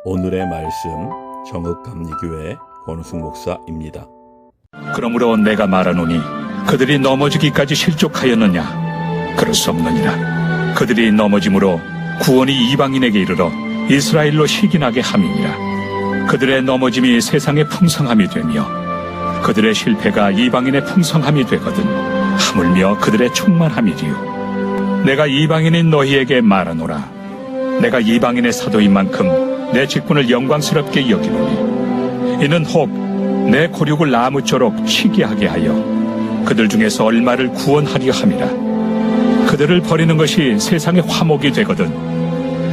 오늘의 말씀 정읍감리교회 권우승 목사입니다. 그러므로 내가 말하노니 그들이 넘어지기까지 실족하였느냐? 그럴 수 없느니라. 그들이 넘어짐으로 구원이 이방인에게 이르러 이스라엘로 시기나게 함이니라. 그들의 넘어짐이 세상의 풍성함이 되며 그들의 실패가 이방인의 풍성함이 되거든 하물며 그들의 충만함이리요. 내가 이방인인 너희에게 말하노라. 내가 이방인의 사도인 만큼 내 직분을 영광스럽게 여기노니 이는 혹 내 고륙을 나무쪼록 시기하게 하여 그들 중에서 얼마를 구원하려 함이라. 그들을 버리는 것이 세상의 화목이 되거든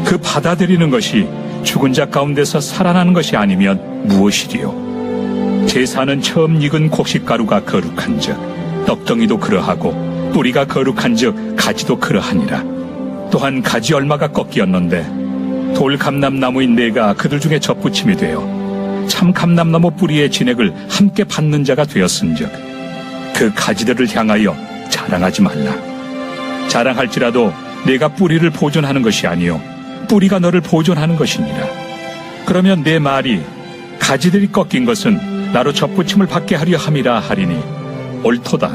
그 받아들이는 것이 죽은 자 가운데서 살아나는 것이 아니면 무엇이리요. 제사는 처음 익은 곡식가루가 거룩한즉 떡덩이도 그러하고 뿌리가 거룩한즉 가지도 그러하니라. 또한 가지 얼마가 꺾이었는데 돌 감람나무인 내가 그들 중에 접붙임이 되어 참 감람나무 뿌리의 진액을 함께 받는 자가 되었은즉 그 가지들을 향하여 자랑하지 말라. 자랑할지라도 내가 뿌리를 보존하는 것이 아니요 뿌리가 너를 보존하는 것이니라. 그러면 내 말이 가지들이 꺾인 것은 나로 접붙임을 받게 하려 함이라 하리니 옳도다.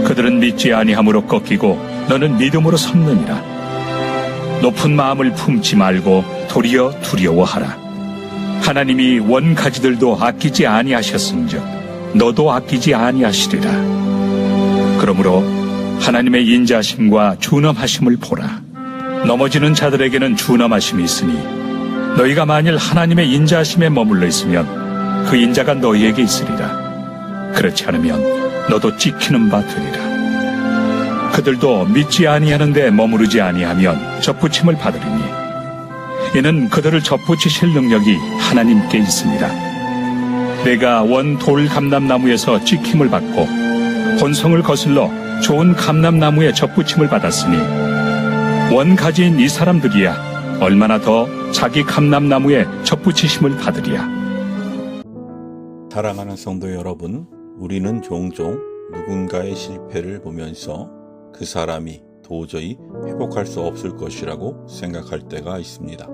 그들은 믿지 아니함으로 꺾이고 너는 믿음으로 섰느니라. 높은 마음을 품지 말고 도리어 두려워하라. 하나님이 원 가지들도 아끼지 아니하셨은즉 너도 아끼지 아니하시리라. 그러므로 하나님의 인자하심과 준엄하심을 보라. 넘어지는 자들에게는 준엄하심이 있으니 너희가 만일 하나님의 인자하심에 머물러 있으면 그 인자가 너희에게 있으리라. 그렇지 않으면 너도 찍히는 바 되리라. 그들도 믿지 아니하는데 머무르지 아니하면 접붙임을 받으리니 이는 그들을 접붙이실 능력이 하나님께 있습니다. 내가 원 돌 감람나무에서 찍힘을 받고 본성을 거슬러 좋은 감람나무에 접붙임을 받았으니 원 가지인 이 사람들이야 얼마나 더 자기 감람나무에 접붙이심을 받으리야. 사랑하는 성도 여러분, 우리는 종종 누군가의 실패를 보면서 그 사람이 도저히 회복할 수 없을 것이라고 생각할 때가 있습니다.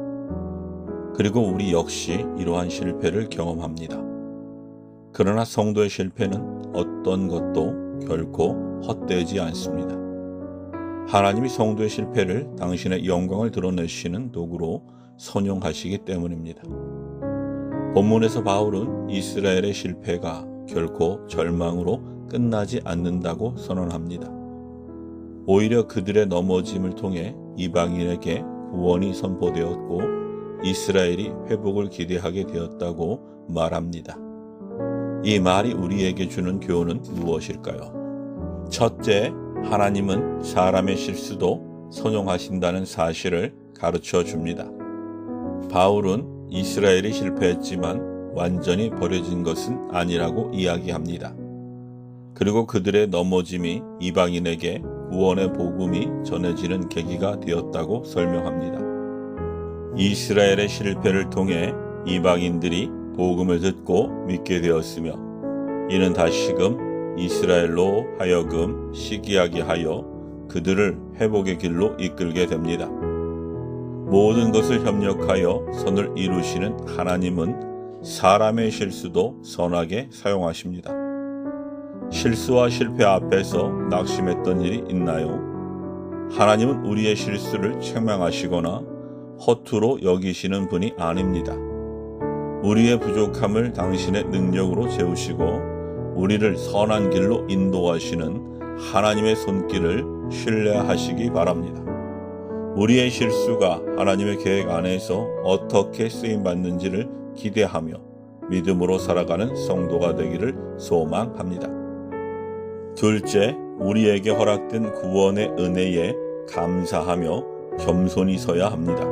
그리고 우리 역시 이러한 실패를 경험합니다. 그러나 성도의 실패는 어떤 것도 결코 헛되지 않습니다. 하나님이 성도의 실패를 당신의 영광을 드러내시는 도구로 선용하시기 때문입니다. 본문에서 바울은 이스라엘의 실패가 결코 절망으로 끝나지 않는다고 선언합니다. 오히려 그들의 넘어짐을 통해 이방인에게 구원이 선포되었고 이스라엘이 회복을 기대하게 되었다고 말합니다. 이 말이 우리에게 주는 교훈은 무엇일까요? 첫째, 하나님은 사람의 실수도 선용하신다는 사실을 가르쳐 줍니다. 바울은 이스라엘이 실패했지만 완전히 버려진 것은 아니라고 이야기합니다. 그리고 그들의 넘어짐이 이방인에게 구원의 복음이 전해지는 계기가 되었다고 설명합니다. 이스라엘의 실패를 통해 이방인들이 복음을 듣고 믿게 되었으며 이는 다시금 이스라엘로 하여금 시기하게 하여 그들을 회복의 길로 이끌게 됩니다. 모든 것을 협력하여 선을 이루시는 하나님은 사람의 실수도 선하게 사용하십니다. 실수와 실패 앞에서 낙심했던 일이 있나요? 하나님은 우리의 실수를 책망하시거나 허투루 여기시는 분이 아닙니다. 우리의 부족함을 당신의 능력으로 채우시고 우리를 선한 길로 인도하시는 하나님의 손길을 신뢰하시기 바랍니다. 우리의 실수가 하나님의 계획 안에서 어떻게 쓰임받는지를 기대하며 믿음으로 살아가는 성도가 되기를 소망합니다. 둘째, 우리에게 허락된 구원의 은혜에 감사하며 겸손히 서야 합니다.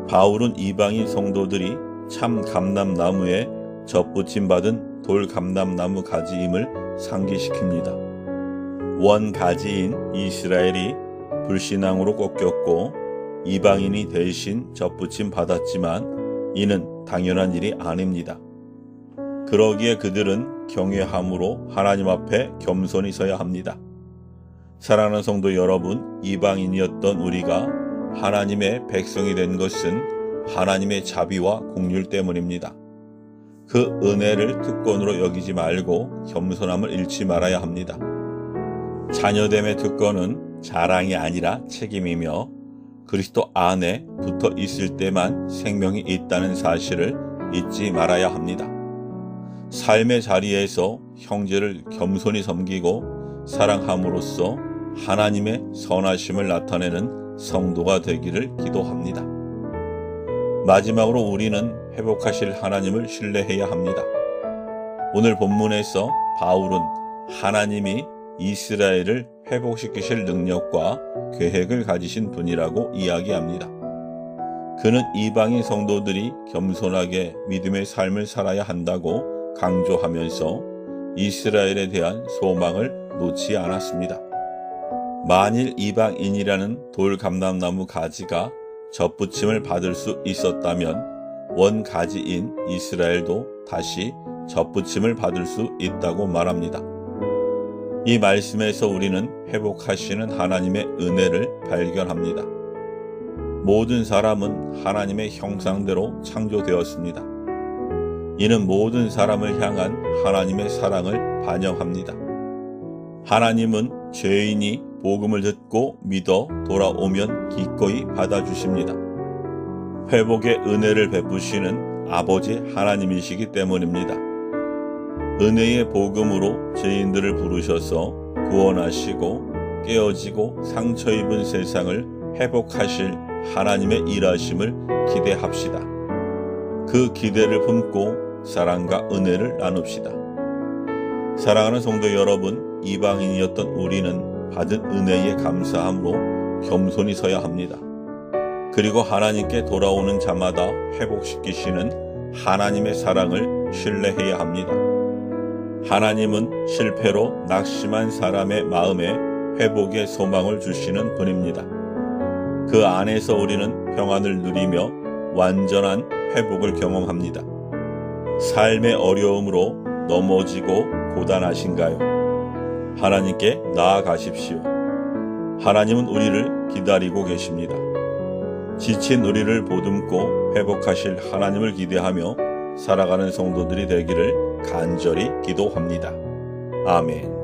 바울은 이방인 성도들이 참 감람나무에 접붙임 받은 돌 감람나무 가지임을 상기시킵니다. 원 가지인 이스라엘이 불신앙으로 꺾였고 이방인이 대신 접붙임 받았지만 이는 당연한 일이 아닙니다. 그러기에 그들은 경외함으로 하나님 앞에 겸손히 서야 합니다. 사랑하는 성도 여러분, 이방인이었던 우리가 하나님의 백성이 된 것은 하나님의 자비와 긍휼 때문입니다. 그 은혜를 특권으로 여기지 말고 겸손함을 잃지 말아야 합니다. 자녀됨의 특권은 자랑이 아니라 책임이며 그리스도 안에 붙어 있을 때만 생명이 있다는 사실을 잊지 말아야 합니다. 삶의 자리에서 형제를 겸손히 섬기고 사랑함으로써 하나님의 선하심을 나타내는 성도가 되기를 기도합니다. 마지막으로 우리는 회복하실 하나님을 신뢰해야 합니다. 오늘 본문에서 바울은 하나님이 이스라엘을 회복시키실 능력과 계획을 가지신 분이라고 이야기합니다. 그는 이방인 성도들이 겸손하게 믿음의 삶을 살아야 한다고 강조하면서 이스라엘에 대한 소망을 놓지 않았습니다. 만일 이방인이라는 돌감람나무 가지가 접붙임을 받을 수 있었다면 원가지인 이스라엘도 다시 접붙임을 받을 수 있다고 말합니다. 이 말씀에서 우리는 회복하시는 하나님의 은혜를 발견합니다. 모든 사람은 하나님의 형상대로 창조되었습니다. 이는 모든 사람을 향한 하나님의 사랑을 반영합니다. 하나님은 죄인이 복음을 듣고 믿어 돌아오면 기꺼이 받아주십니다. 회복의 은혜를 베푸시는 아버지 하나님이시기 때문입니다. 은혜의 복음으로 죄인들을 부르셔서 구원하시고 깨어지고 상처 입은 세상을 회복하실 하나님의 일하심을 기대합시다. 그 기대를 품고 사랑과 은혜를 나눕시다. 사랑하는 성도 여러분, 이방인이었던 우리는 받은 은혜에 감사함으로 겸손히 서야 합니다. 그리고 하나님께 돌아오는 자마다 회복시키시는 하나님의 사랑을 신뢰해야 합니다. 하나님은 실패로 낙심한 사람의 마음에 회복의 소망을 주시는 분입니다. 그 안에서 우리는 평안을 누리며 완전한 회복을 경험합니다. 삶의 어려움으로 넘어지고 고단하신가요? 하나님께 나아가십시오. 하나님은 우리를 기다리고 계십니다. 지친 우리를 보듬고 회복하실 하나님을 기대하며 살아가는 성도들이 되기를 간절히 기도합니다. 아멘.